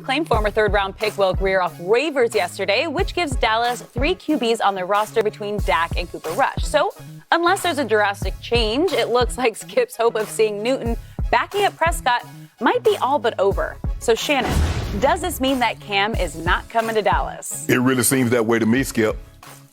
claimed former third-round pick Will Grier off waivers yesterday, which gives Dallas 3 QBs on their roster between Dak and Cooper Rush. So, unless there's a drastic change, it looks like Skip's hope of seeing Newton backing up Prescott might be all but over. So, Shannon, does this mean that Cam is not coming to Dallas? It really seems that way to me, Skip.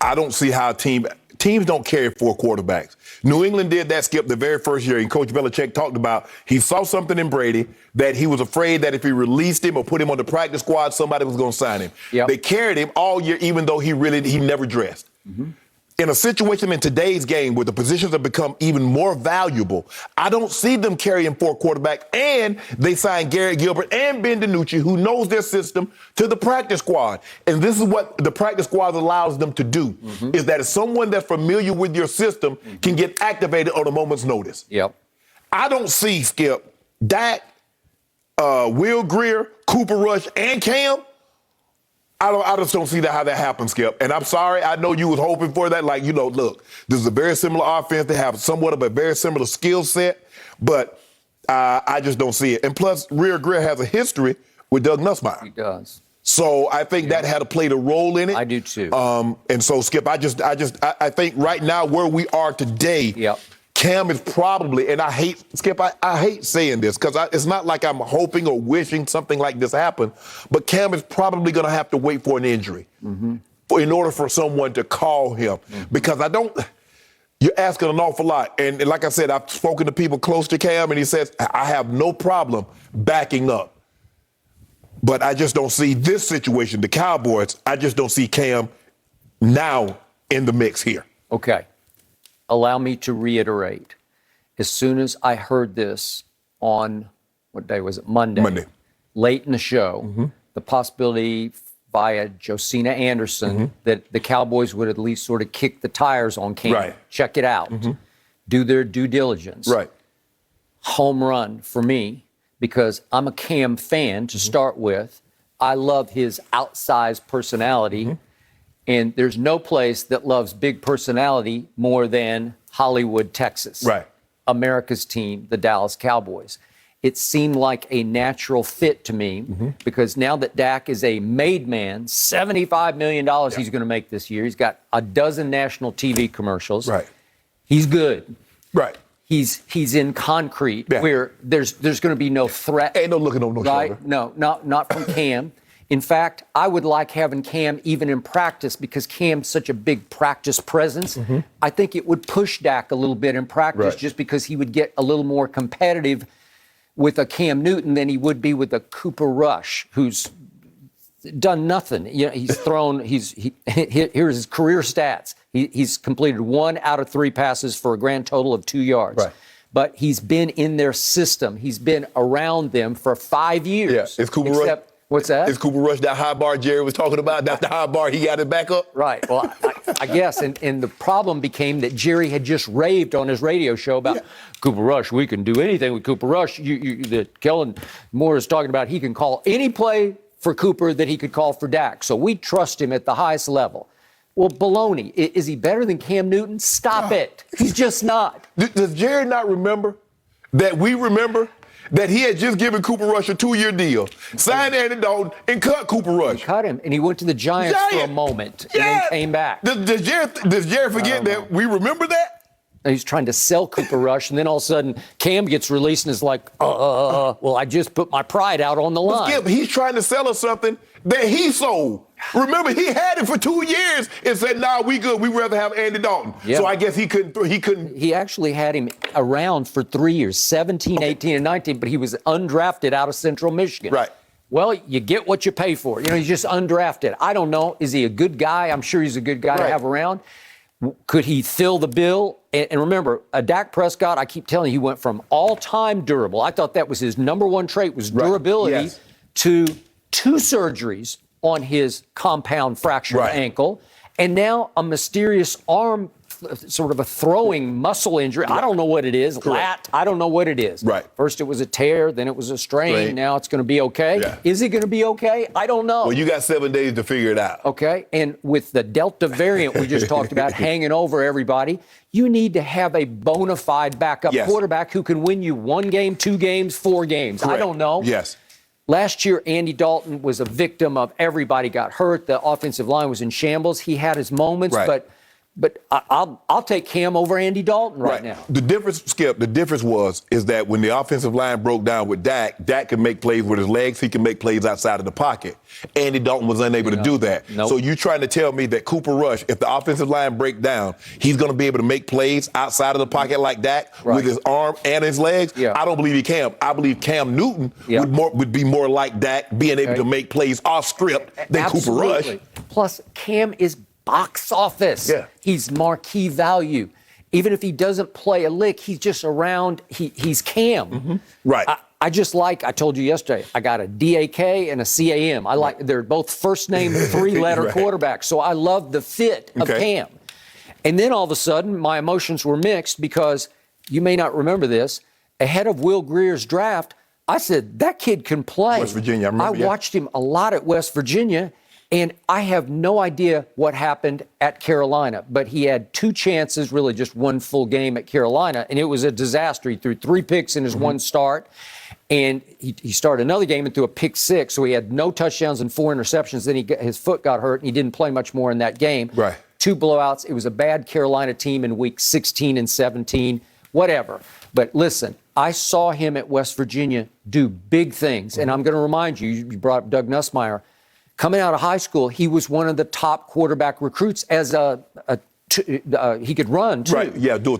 I don't see how teams don't carry 4 quarterbacks. New England did that, Skip, the very first year, and Coach Belichick talked about he saw something in Brady that he was afraid that if he released him or put him on the practice squad, somebody was going to sign him. Yep. They carried him all year, even though he never dressed. Mm-hmm. In a situation in today's game where the positions have become even more valuable, I don't see them carrying 4 quarterbacks, and they signed Garrett Gilbert and Ben DiNucci, who knows their system, to the practice squad. And this is what the practice squad allows them to do, is that if someone that's familiar with your system can get activated on a moment's notice. Yep. I don't see, Skip, Dak, Will Grier, Cooper Rush, and Cam. I just don't see how that happens, Skip. And I'm sorry, I know you was hoping for that. Like, look, this is a very similar offense. They have somewhat of a very similar skill set, but I just don't see it. And plus, Will Grier has a history with Doug Nussmeier. He does. So I think that had played a role in it. I do too. And so, Skip, I think right now where we are today, Cam is probably, and I hate saying this because it's not like I'm hoping or wishing something like this happen, but Cam is probably going to have to wait for an injury in order for someone to call him. Because you're asking an awful lot. And like I said, I've spoken to people close to Cam, and he says, I have no problem backing up. But I just don't see this situation, the Cowboys, I just don't see Cam now in the mix here. Okay. Allow me to reiterate. As soon as I heard this on, what day was it? Monday. Late in the show, the possibility via Josina Anderson that the Cowboys would at least sort of kick the tires on Cam. Right. Check it out. Do their due diligence. Right. Home run for me, because I'm a Cam fan to start with. I love his outsized personality. And there's no place that loves big personality more than Hollywood, Texas. Right. America's team, the Dallas Cowboys. It seemed like a natural fit to me because now that Dak is a made man, $75 million he's going to make this year. He's got a dozen national TV commercials. Right. He's good. Right. He's in concrete where there's going to be no threat. Ain't no looking over no shoulder. No, not from Cam. In fact, I would like having Cam even in practice because Cam's such a big practice presence. I think it would push Dak a little bit in practice just because he would get a little more competitive with a Cam Newton than he would be with a Cooper Rush, who's done nothing. He's thrown, here's his career stats. He's completed 1 out of 3 passes for a grand total of 2 yards. Right. But he's been in their system. He's been around them for 5 years. Yeah, it's Cooper Rush. What's that? Is Cooper Rush that high bar Jerry was talking about? That's the high bar he got it back up? Right. Well, I guess. And the problem became that Jerry had just raved on his radio show about Cooper Rush. We can do anything with Cooper Rush. That Kellen Moore is talking about, he can call any play for Cooper that he could call for Dak. So we trust him at the highest level. Well, baloney. Is he better than Cam Newton? Stop it. He's just not. Does Jerry not remember that we remember that he had just given Cooper Rush a 2-year deal, signed Andy Dalton, and cut Cooper Rush? He cut him, and he went to the Giants for a moment, and then came back. Does Jerry forget that we remember that? He's trying to sell Cooper Rush, and then all of a sudden, Cam gets released and is like, well, I just put my pride out on the line. Skip, he's trying to sell us something that he sold. Remember, he had it for 2 years and said, nah, we good. We'd rather have Andy Dalton. Yep. So I guess he couldn't. He actually had him around for 3 years, 17, 18, and 19, but he was undrafted out of Central Michigan. Right. Well, you get what you pay for. He's just undrafted. I don't know. Is he a good guy? I'm sure he's a good guy to have around. Could he fill the bill? And remember, Dak Prescott, I keep telling you, he went from all-time durable. I thought that was his number one trait, was durability, to 2 surgeries on his compound fractured ankle, and now a mysterious arm, sort of a throwing muscle injury. I don't know what it is. Lat, I don't know what it is. Right. First it was a tear, then it was a strain. Now it's going to be okay. Yeah. Is he going to be okay? I don't know. Well, you got 7 days to figure it out. Okay, and with the Delta variant we just talked about hanging over everybody, you need to have a bona fide backup quarterback who can win you 1 game, 2 games, 4 games. I don't know. Yes. Last year, Andy Dalton was a victim of everybody got hurt. The offensive line was in shambles. He had his moments, Right. but I'll take Cam over Andy Dalton right now. The difference, Skip, is that when the offensive line broke down with Dak can make plays with his legs. He can make plays outside of the pocket. Andy Dalton was unable to do that. Nope. So you're trying to tell me that Cooper Rush, if the offensive line break down, he's going to be able to make plays outside of the pocket like Dak with his arm and his legs? Yeah. I don't believe he can. I believe Cam Newton would be more like Dak, being able to make plays off script than Absolutely. Cooper Rush. Plus, Cam is box office. Yeah. He's marquee value. Even if he doesn't play a lick, he's just around. He's Cam. Mm-hmm. Right. I told you yesterday, I got a DAK and a CAM. They're both first name, three-letter quarterbacks. So I love the fit of Cam. And then all of a sudden, my emotions were mixed because you may not remember this. Ahead of Will Grier's draft, I said, that kid can play. West Virginia, I remember. I watched him a lot at West Virginia. And I have no idea what happened at Carolina, but he had 2 chances, really just 1 full game at Carolina, and it was a disaster. He threw 3 picks in his 1 start, and he started another game and threw a pick 6, so he had no touchdowns and 4 interceptions. Then his foot got hurt, and he didn't play much more in that game. Right. 2 blowouts. It was a bad Carolina team in week 16 and 17, whatever. But listen, I saw him at West Virginia do big things, and I'm going to remind you, you brought up Doug Nussmeier. Coming out of high school, he was one of the top quarterback recruits as he could run, too. Right, yeah, dual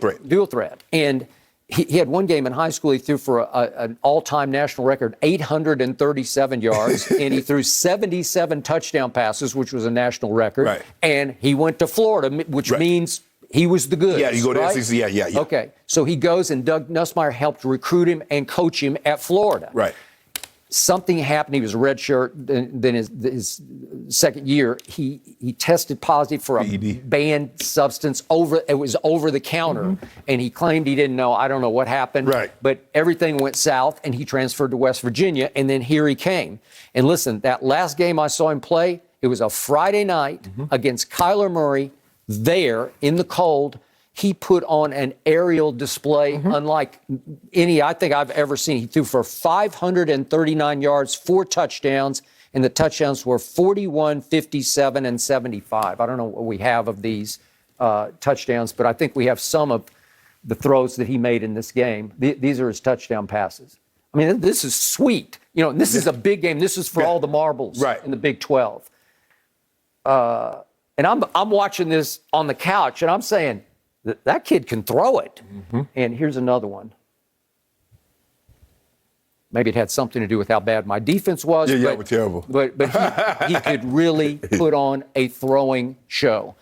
threat. And he had 1 game in high school. He threw for an all-time national record, 837 yards, and he threw 77 touchdown passes, which was a national record. Right. And he went to Florida, which means he was the goods. Yeah, you go to right? SEC, yeah. Okay, so he goes, and Doug Nussmeier helped recruit him and coach him at Florida. Right. Something happened. He was a red shirt. Then his second year, he tested positive for a banned substance. It was over the counter, and he claimed he didn't know. I don't know what happened. Right. But everything went south, and he transferred to West Virginia, and then here he came. And listen, that last game I saw him play, it was a Friday night against Kyler Murray there in the cold. He put on an aerial display unlike any I think I've ever seen. He threw for 539 yards, 4 touchdowns, and the touchdowns were 41, 57, and 75. I don't know what we have of these touchdowns, but I think we have some of the throws that he made in this game. These are his touchdown passes. I mean, this is sweet. You know, this is a big game. This is for all the marbles in the Big 12. And I'm watching this on the couch, and I'm saying, that kid can throw it. And here's another one. Maybe it had something to do with how bad my defense was. Yeah, we're terrible. But he could really put on a throwing show.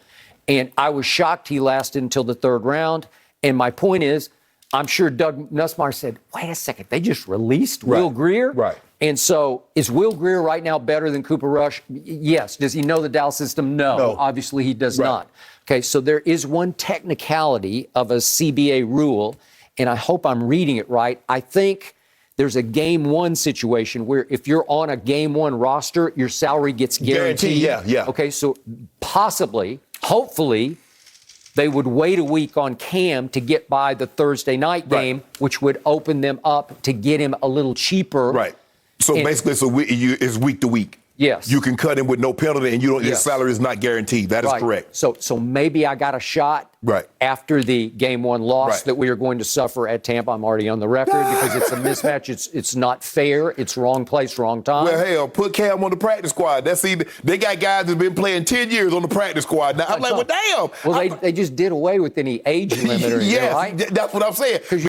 And I was shocked he lasted until the 3rd round. And my point is, I'm sure Doug Nussmeier said, wait a second, they just released Will Grier? Right. And so is Will Grier right now better than Cooper Rush? Yes. Does he know the Dallas system? No. Obviously he does not. Okay, so there is one technicality of a CBA rule, and I hope I'm reading it right. I think there's a game 1 situation where if you're on a game 1 roster, your salary gets guaranteed. Yeah. Okay, so possibly, hopefully, they would wait a week on Cam to get by the Thursday night game, which would open them up to get him a little cheaper. Right. So basically, it's week to week. Yes. You can cut him with no penalty, and your salary is not guaranteed. That is correct. So maybe I got a shot after the game 1 loss that we are going to suffer at Tampa. I'm already on the record because it's a mismatch. It's not fair. It's wrong place, wrong time. Well, hell, put Cam on the practice squad. They got guys that's been playing 10 years on the practice squad. Now I'm like, well, damn. Well, they just did away with any age limit or anything, right? That's what I'm saying.